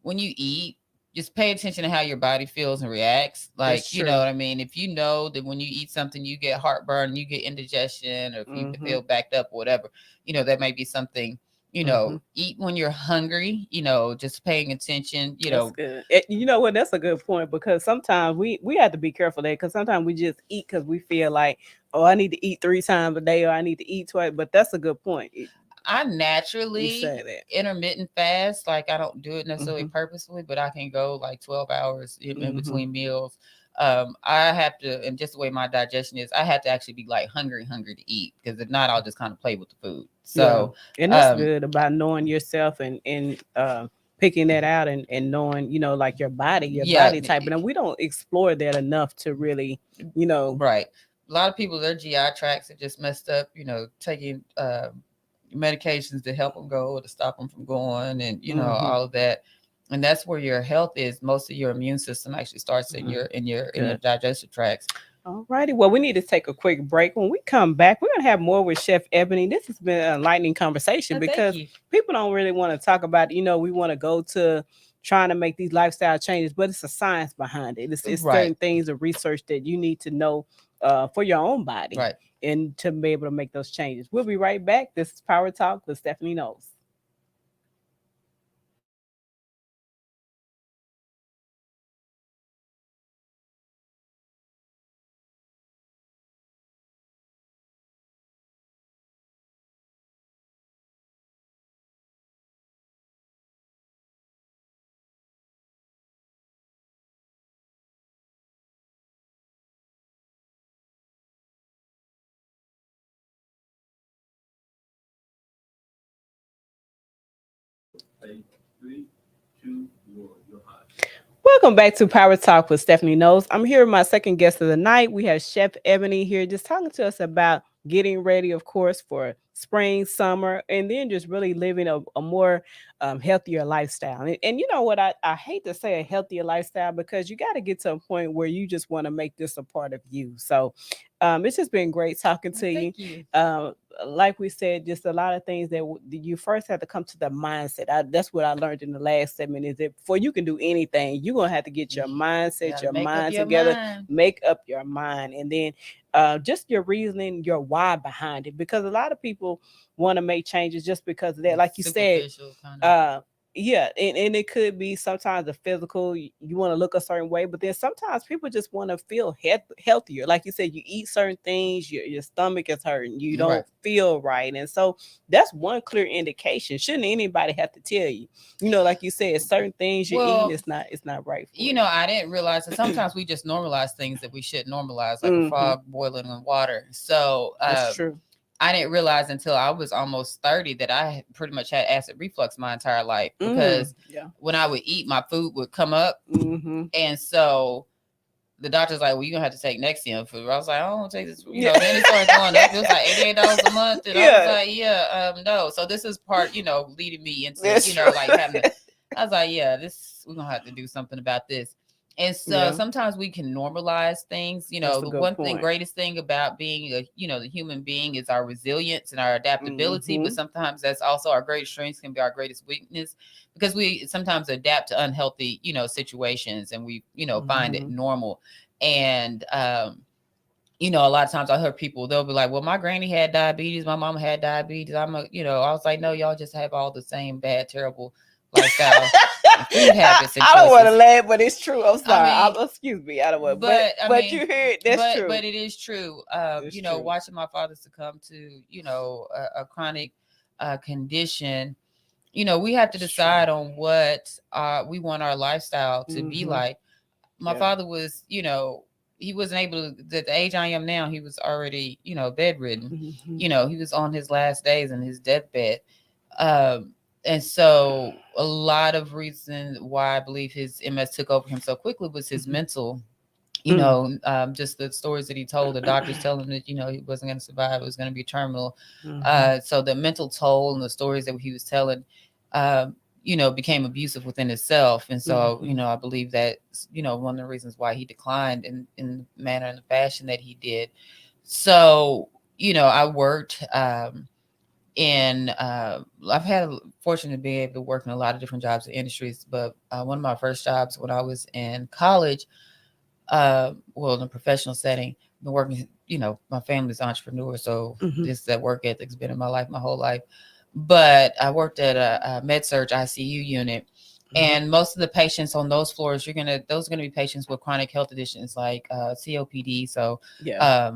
when you eat, just pay attention to how your body feels and reacts. Like, you know what I mean? If you know that when you eat something, you get heartburn, you get indigestion, or if you feel backed up or whatever, that may be something, eat when you're hungry, just paying attention, That's good. You know what? That's a good point, because sometimes we have to be careful there, because sometimes we just eat because we feel like, oh, I need to eat 3 times a day, or I need to eat twice. But that's a good point. I naturally intermittent fast. Like I don't do it necessarily purposefully, but I can go like 12 hours in between meals. I have to, and just the way my digestion is, I have to actually be like hungry to eat, because if not, I'll just kind of play with the food. So, and that's good about knowing yourself and picking that out and knowing, like your body type. And we don't explore that enough to really, Right. A lot of people, their GI tracts are just messed up, taking, medications to help them go or to stop them from going, and all of that. And that's where your health is. Most of your immune system actually starts in your digestive tracts. All righty. Well, we need to take a quick break. When we come back, we're going to have more with Chef Eboni. This has been an enlightening conversation, because people don't really want to talk about, we want to go to trying to make these lifestyle changes, but it's a science behind it. It's certain things of research that you need to know for your own body, and to be able to make those changes. We'll be right back. This is Power Talk with Stephanie Knowles. fatal. 3, 2, 1. You're hot. Welcome back to Power Talk with Stephanie Knowles. I'm here with my second guest of the night. We have Chef Eboni here just talking to us about getting ready, of course, for spring, summer, and then just really living a more healthier lifestyle. And you know what? I hate to say a healthier lifestyle because you got to get to a point where you just want to make this a part of you. So it's just been great talking to you. Thank you. Like we said, just a lot of things that you first have to come to the mindset. That's what I learned in the last segment is that before you can do anything, you're going to have to get your mindset, Gotta your make up mind your together, mind. make up your mind. And then just your reasoning, your why behind it. Because a lot of people want to make changes just because of that. Like you said, Superficial kind of. yeah, and it could be sometimes the physical, you want to look a certain way, but then sometimes people just want to feel healthier. Like you said, you eat certain things, your stomach is hurting, you don't Right. feel right. And so that's one clear indication. Shouldn't anybody have to tell you? You know, like you said, certain things you're Well, eating, it's not right for You know, I didn't realize that sometimes we just normalize things that we should normalize, like a Mhm. frog boiling in water. So That's true. I didn't realize until I was almost 30 that I pretty much had acid reflux my entire life because Yeah. when I would eat, my food would come up. Mm-hmm. And so the doctor's like, well, you're going to have to take Nexium food. I was like, I don't take this. You know, Yeah. then it started going up. It was like $88 a month. And I Yeah. was like, yeah, no. So this is part, you know, leading me into, That's you know, true. like having to, I was like, yeah, we're going to have to do something about this. And so Yeah. sometimes we can normalize things. You know, That's a the good one point. greatest thing about being the human being is our resilience and our adaptability. But Mhm. sometimes that's also our greatest strengths can be our greatest weakness because we sometimes adapt to unhealthy, situations and we, find it Mhm. normal. And, a lot of times I heard people, they'll be like, well, my granny had diabetes. My mama had diabetes. I was like, no, y'all just have all the same bad, terrible lifestyle. Food habits and I don't want to choices. laugh, but it's true. I'm sorry. I mean, excuse me. I don't want, but I but mean, you hear it. That's true. But it is true. It's true. Watching my father succumb to, a chronic condition, we have to It's decide true. on what we want our lifestyle to be Mhm. like. My Yeah. father was, he wasn't able to, at the age I am now, he was already, bedridden. Mhm. He was on his last days in his deathbed. And so a lot of reason why I believe his MS took over him so quickly was his Mhm. mental, Mm. just the stories that he told, the doctors telling him that, he wasn't going to survive. It was going to be terminal. Mhm. So the mental toll and the stories that he was telling, became abusive within itself. And so, Mhm. I believe that, one of the reasons why he declined in the manner and the fashion that he did. So, I worked, I've had fortunate to be able to work in a lot of different jobs and industries, but one of my first jobs when I was in college, in a professional setting, been working, my family's entrepreneur, so Mhm. this that work ethic's been in my life my whole life. But I worked at a med surg ICU unit, and most of the patients on those floors, those are gonna be patients with chronic health conditions like COPD, so Yeah.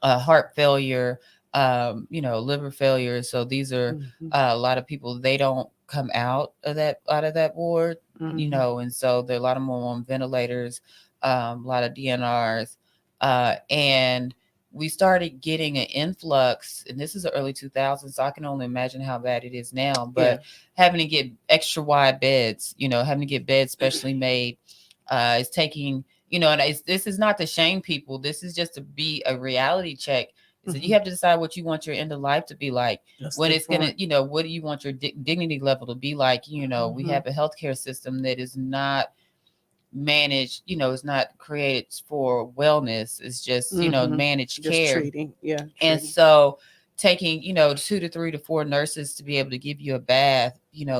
heart failure, liver failure. So these are Mhm. a lot of people. They don't come out of that ward, Mhm. and so there are a lot of them on ventilators, a lot of DNRs, and we started getting an influx, and this is the early 2000s, so I can only imagine how bad it is now, but having to get extra wide beds, having to get beds specially made, is taking, this is not to shame people. This is just to be a reality check. So you have to decide what you want your end of life to be like. That's When the it's going point. to, what do you want your dignity level to be like? We have a healthcare system that is not managed, it's not created for wellness. It's just, managed Just care. treating. Yeah. And Treating. so taking, 2 to 3 to 4 nurses to be able to give you a bath,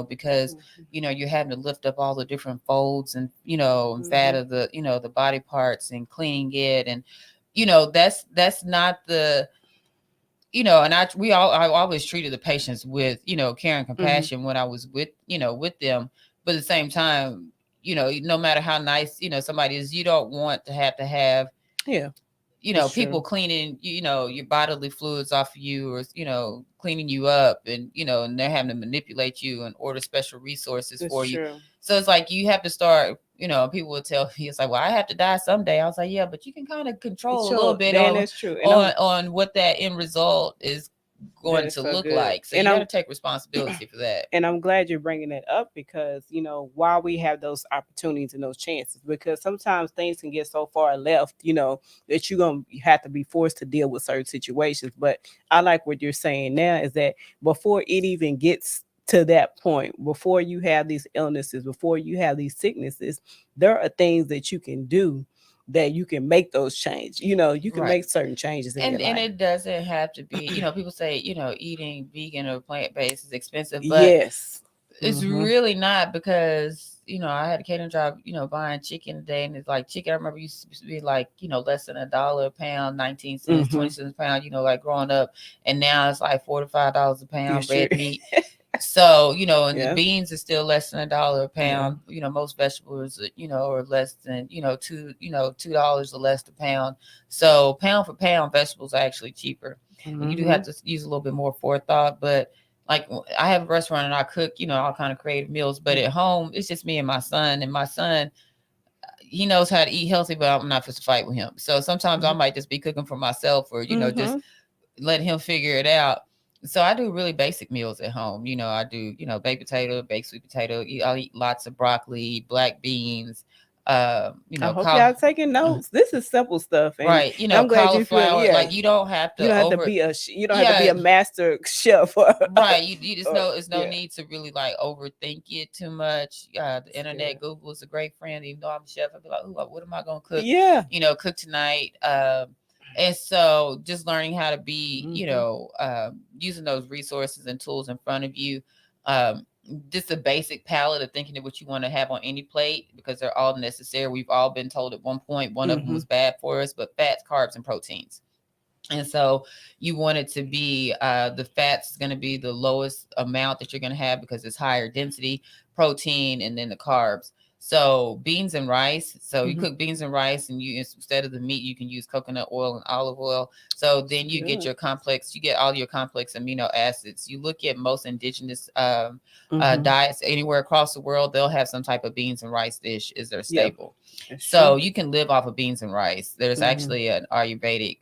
because, you're having to lift up all the different folds and, and fat of the, the body parts and cleaning it. And, that's not the, and I always treated the patients with, care and compassion when I was with them. But at the same time, no matter how nice, somebody is, you don't want to have, Yeah. people True. cleaning, your bodily fluids off of you, or, cleaning you up, and, and they're having to manipulate you and order special resources for you. True. So it's like, you have to start, people will tell me, it's like, well, I have to die someday. I was like, yeah, but you can kind of control a little bit Then it's true. And on what that end result is going That's to so look good. like. So And you got I'm to take responsibility for that. and I'm glad you're bringing it up because, while we have those opportunities and those chances, because sometimes things can get so far left, that you're going to have to be forced to deal with certain situations. But I like what you're saying now is that before it even gets to that point, before you have these illnesses, before you have these sicknesses, there are things that you can do that you can make those changes. You can Right. make certain changes in your And life. it doesn't have to be, people say, eating vegan or plant-based is expensive, but Yes. it's Mhm. really not, because I had a catering job, buying chicken today, and it's like chicken I remember used to be like less than $1 a pound, 19 cents, 20 Mhm. cents a pound, like growing up, and now it's like $4 to $5 a You pound, sure? red meat. So, and the Yeah. beans are still less than $1 a Yeah. pound. Most vegetables, are less than, $2 or less a pound. So pound for pound, vegetables are actually cheaper. And you do have Mhm. to use a little bit more forethought. But like, I have a restaurant and I cook, all kind of creative meals. But at home, it's just me and my son. And my son, he knows how to eat healthy, but I'm not supposed to fight with him. So sometimes I might just be cooking for myself, or, just Mhm. let him figure it out. So I do really basic meals at home. I do, baked potato, baked sweet potato. I'll eat lots of broccoli, black beans, I hope y'all taking notes. This is simple stuff, and right, I'm glad you feel. cauliflower. Yeah, Like, you don't have you to don't have to over, be you don't have to be yeah, a master chef. right. You just know it's no Yeah, need to really like overthink it too much. The internet, yeah, Google is a great friend. Even though I'm a chef, I'd be like, "Ooh, what am I gonna cook? yeah. Cook tonight." And so just learning how to be, Mhm. using those resources and tools in front of you. Um, just a basic palette of thinking of what you want to have on any plate, because they're all necessary. We've all been told at one point one of them Mhm. was bad for us, but fats, carbs, and proteins. And so you want it to be, the fats is going to be the lowest amount that you're going to have, because it's higher density protein, and then the carbs. So beans and rice. So you Mhm. cook beans and rice, and you, instead of the meat, you can use coconut oil and olive oil. So then you get Good. your complex, you get all your complex amino acids. You look at most indigenous Mhm. diets anywhere across the world, they'll have some type of beans and rice dish is their Yep, staple. that's So true. you can live off of beans and rice. There's Mhm. actually an Ayurvedic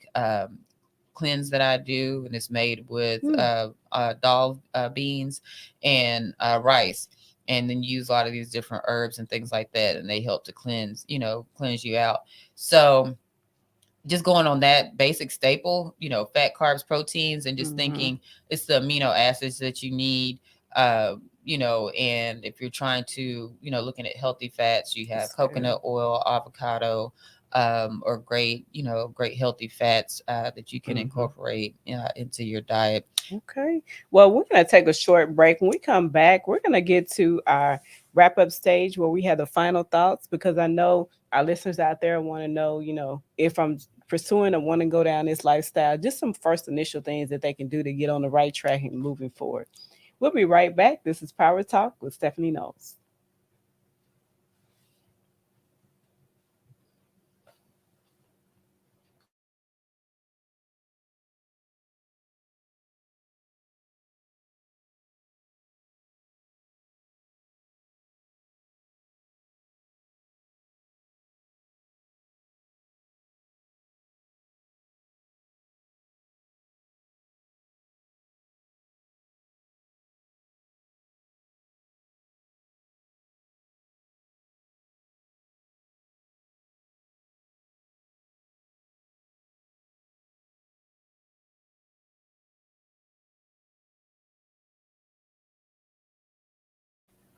cleanse that I do, and it's made with Mm. dal beans and rice, and then use a lot of these different herbs and things like that, and they help to cleanse you out. So just going on that basic staple, fat, carbs, proteins, and just Mhm. thinking it's the amino acids that you need. And if you're trying to, looking at healthy fats, you have That's good. coconut oil, avocado, or great healthy fats that you can Mhm. incorporate into your diet. Okay. Well, we're going to take a short break. When we come back, we're going to get to our wrap up stage where we have the final thoughts, because I know our listeners out there want to know, if I'm pursuing or want to go down this lifestyle, just some first initial things that they can do to get on the right track and moving forward. We'll be right back. This is Power Talk with Stephanie Knowles.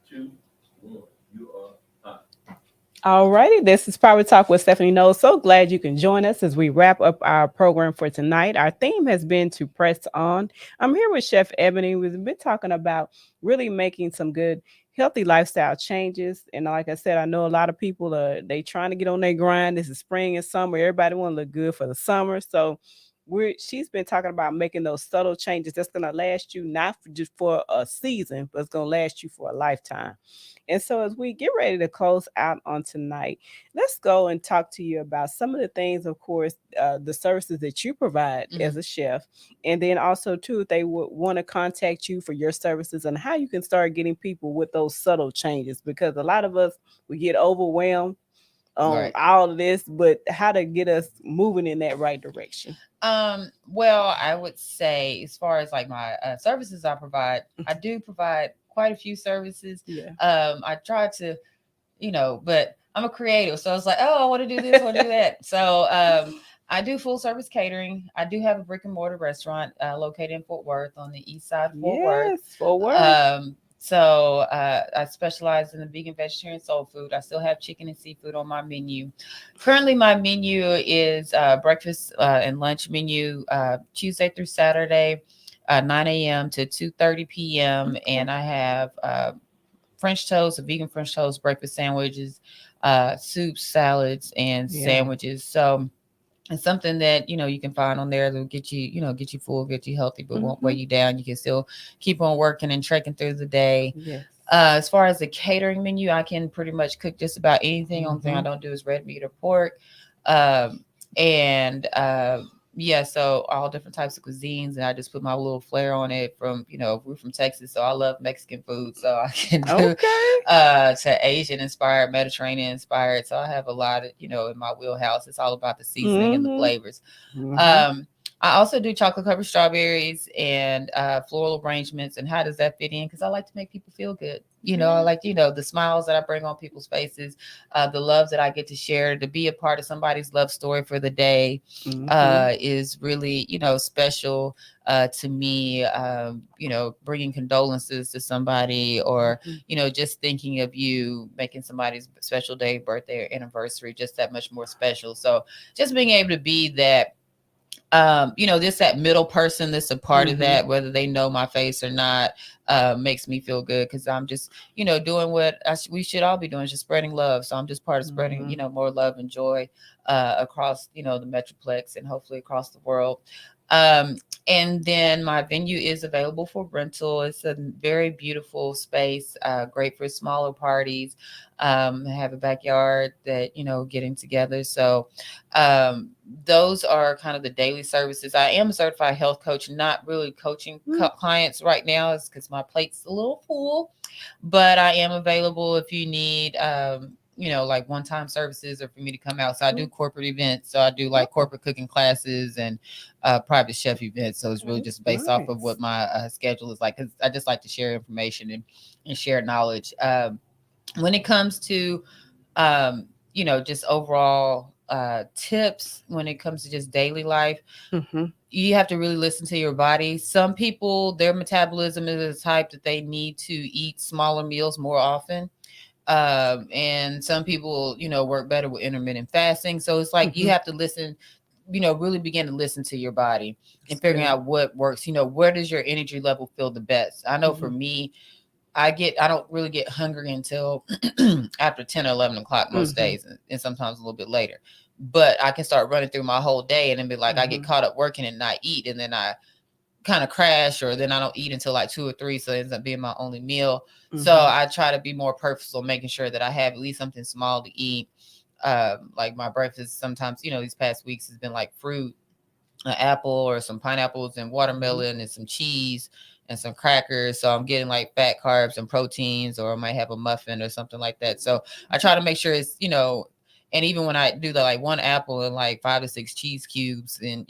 Two, one. You are hot. All righty, this is Power Talk with Stephanie Knowles. So glad you can join us as we wrap up our program for tonight. Our theme has been to press on. I'm here with Chef Eboni. We've been talking about really making some good, healthy lifestyle changes. And like I said, I know a lot of people they trying to get on their grind. This is spring and summer. Everybody want to look good for the summer. So she's been talking about making those subtle changes that's going to last you not just for a season, but it's going to last you for a lifetime. And so, as we get ready to close out on tonight, let's go and talk to you about some of the things, of course, the services that you provide as Mhm. a chef. And then also, too, if they would want to contact you for your services and how you can start getting people with those subtle changes, because a lot of us, we get overwhelmed on Right. all of this, but how to get us moving in that right direction. Well, I would say as far as like my services I provide, I do provide quite a few services. Yeah. I try to, but I'm a creative, so it's like, oh, I want to do this, I want to do that. So I do full service catering. I do have a brick and mortar restaurant located in Fort Worth on the east side of Fort Worth. Fort Worth. So I specialize in the vegan, vegetarian, soul food. I still have chicken and seafood on my menu. Currently, my menu is breakfast and lunch menu Tuesday through Saturday, 9 a.m. to 2:30 p.m. Okay. And I have French toast, vegan French toast, breakfast sandwiches, soups, salads, and sandwiches. So it's something that you can find on there that'll get you full, get you healthy, but won't weigh you down. You can still keep on working and trekking through the day. Yes. As far as the catering menu, I can pretty much cook just about anything. Only thing I don't do is red meat or pork. So all different types of cuisines, and I just put my little flair on it. From we're from Texas, so I love Mexican food, so I can do to Asian inspired, Mediterranean inspired. So I have a lot of in my wheelhouse. It's all about the seasoning and the flavors. I also do chocolate covered strawberries and floral arrangements. And how does that fit in? Because I like to make people feel good. I like, the smiles that I bring on people's faces, the love that I get to share, to be a part of somebody's love story for the day is really, special to me. Bringing condolences to somebody or, just thinking of you, making somebody's special day, birthday, or anniversary just that much more special. So just being able to be that, this that middle person that's a part of that, whether they know my face or not, makes me feel good because I'm just, doing what we should all be doing, just spreading love. So I'm just part of spreading, more love and joy across, the Metroplex and hopefully across the world. And then my venue is available for rental. It's a very beautiful space, great for smaller parties. I have a backyard that, getting together. So those are kind of the daily services. I am a certified health coach, not really coaching clients right now is because my plate's a little full, but I am available if you need, like one-time services or for me to come out. So I do corporate events. So I do like corporate cooking classes and private chef events. So it's really just based off of what my schedule is like. Cause I just like to share information and share knowledge. When it comes to, just overall tips, when it comes to just daily life, you have to really listen to your body. Some people, their metabolism is the type that they need to eat smaller meals more often. And some people, work better with intermittent fasting. So it's like you have to listen, really begin to listen to your body and figuring out what works. Where does your energy level feel the best? I know for me, I don't really get hungry until after 10 or 11 o'clock most days, and sometimes a little bit later. But I can start running through my whole day and then be like, I get caught up working and not eat, and then I kind of crash, or then I don't eat until like 2 or 3, so it ends up being my only meal. So I try to be more purposeful, making sure that I have at least something small to eat. Like my breakfast sometimes, these past weeks has been like fruit, an apple or some pineapples and watermelon and some cheese and some crackers. So I'm getting like fat carbs and proteins, or I might have a muffin or something like that. So I try to make sure it's, and even when I do the like one apple and like 5 to 6 cheese cubes and,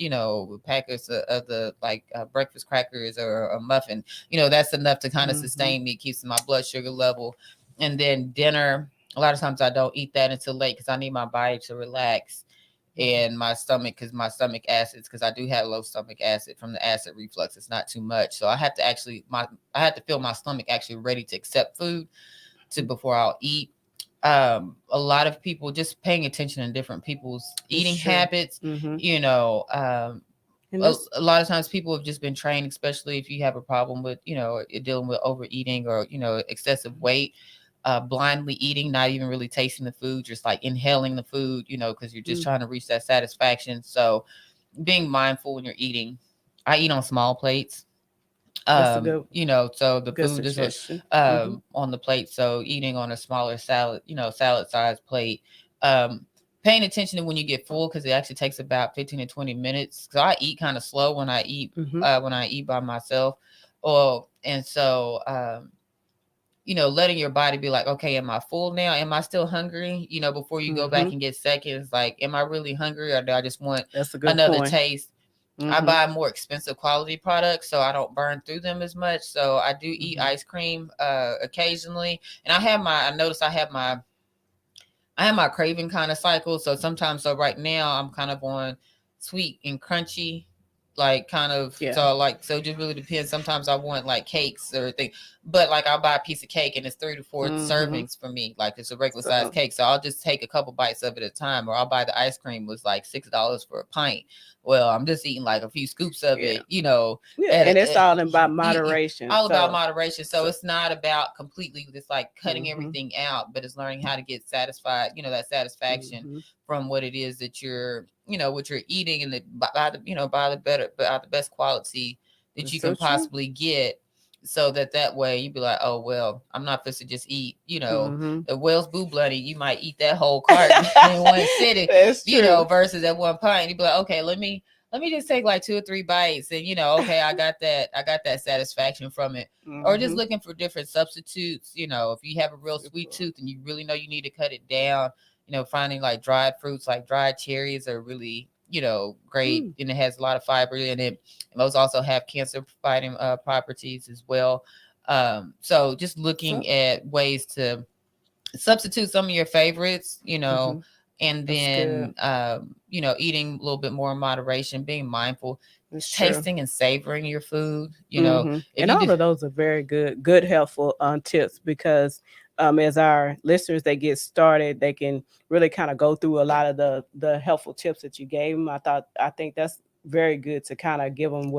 packets of the like breakfast crackers or a muffin, that's enough to kind of sustain me, keeps my blood sugar level. And then dinner, a lot of times I don't eat that until late because I need my body to relax. And my stomach, because my stomach acids, because I do have low stomach acid from the acid reflux. It's not too much. So I have to actually, I have to feel my stomach actually ready to accept food before I'll eat. A lot of people just paying attention to different people's eating habits, a lot of times people have just been trained, especially if you have a problem with, dealing with overeating or, excessive weight. Blindly eating, not even really tasting the food, just like inhaling the food, because you're just trying to reach that satisfaction. So being mindful when you're eating. I eat on small plates. So the food is on the plate. So eating on a smaller salad, salad size plate. Paying attention to when you get full, because it actually takes about 15 to 20 minutes. So I eat kind of slow when I eat by myself. And so letting your body be like, okay, am I full now? Am I still hungry? Before you go back and get seconds, like, am I really hungry, or do I just want That's a good another point. taste? I buy more expensive quality products, so I don't burn through them as much. So I do eat ice cream occasionally, and I notice I have my craving kind of cycle. So sometimes, right now I'm kind of on sweet and crunchy, like kind of, so it just really depends. Sometimes I want like cakes or things, but like I'll buy a piece of cake and it's 3 to 4 servings for me. Like it's a regular size cake. So I'll just take a couple bites of it at a time, or I'll buy the ice cream was like $6 for a pint. Well, I'm just eating like a few scoops of it, and it's all about moderation. All about moderation. So it's not about completely just like cutting everything out, but it's learning how to get satisfied, that satisfaction from what it is that you're, what you're eating, and by the best quality that you can possibly get. So that way you'd be like, oh, well, I'm not supposed to just eat, the Wells Boo Bloody. You might eat that whole carton in one sitting, versus at one pint. You'd be like, okay, let me just take like 2 or 3 bites, and okay, I got that satisfaction from it. Or just looking for different substitutes. If you have a real sweet tooth and you really know you need to cut it down, finding like dried fruits, like dried cherries are really, great, and it has a lot of fiber in it. And those also have cancer fighting properties as well. So just looking at ways to substitute some of your favorites, and then eating a little bit more in moderation, being mindful, tasting and savoring your food, and all of those are very good helpful tips, because as our listeners, they get started, they can really kind of go through a lot of the helpful tips that you gave them. I think that's very good to kind of give them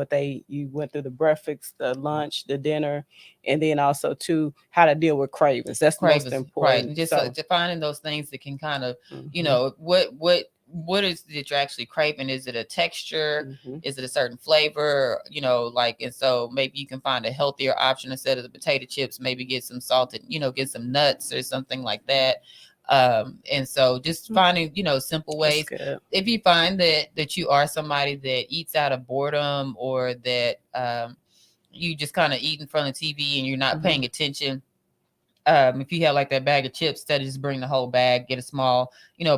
you went through the breakfast, the lunch, the dinner, and then also to how to deal with cravings. That's most important, right? And just defining those things that can kind of, what is it that you're actually craving? Is it a texture? Is it a certain flavor? And so maybe you can find a healthier option instead of the potato chips. Maybe get some salted, get some nuts or something like that. And so just finding, simple ways. If you find that you are somebody that eats out of boredom, or that you just kind of eat in front of the TV and you're not paying attention. If you have like that bag of chips, instead of just bring the whole bag, get a small,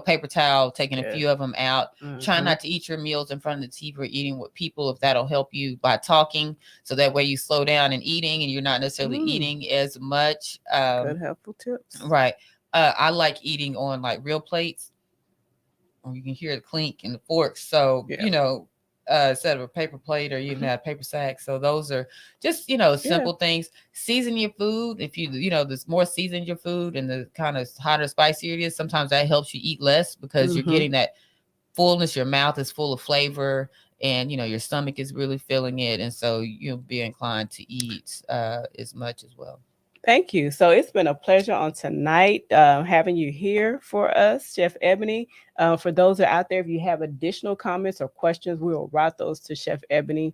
paper towel, taking a few of them out. Try not to eat your meals in front of the TV or eating with people, if that'll help you, by talking. So that way you slow down in eating and you're not necessarily eating as much. Good helpful tips. Right. I like eating on like real plates, or you can hear the clink in the forks. So, instead of a paper plate, or even a paper sack. So those are just, simple things. Season your food. If there's more seasoned your food and the kind of hotter, spicier it is, sometimes that helps you eat less, because you're getting that fullness. Your mouth is full of flavor, and, your stomach is really feeling it. And so you'll be inclined to eat as much as well. Thank you. So it's been a pleasure on tonight having you here for us, Chef Eboni. For those that are out there, if you have additional comments or questions, we will route those to Chef Eboni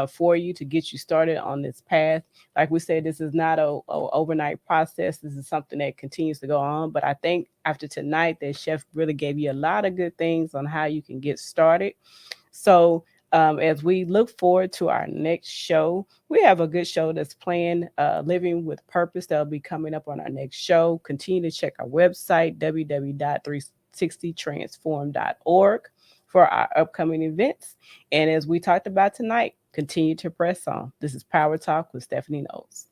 for you to get you started on this path. Like we said, this is not a overnight process. This is something that continues to go on. But I think after tonight, that Chef really gave you a lot of good things on how you can get started. So as we look forward to our next show, we have a good show that's planned, Living with Purpose, that'll be coming up on our next show. Continue to check our website, www.360transform.org, for our upcoming events. And as we talked about tonight, continue to press on. This is Power Talk with Stephanie Knowles.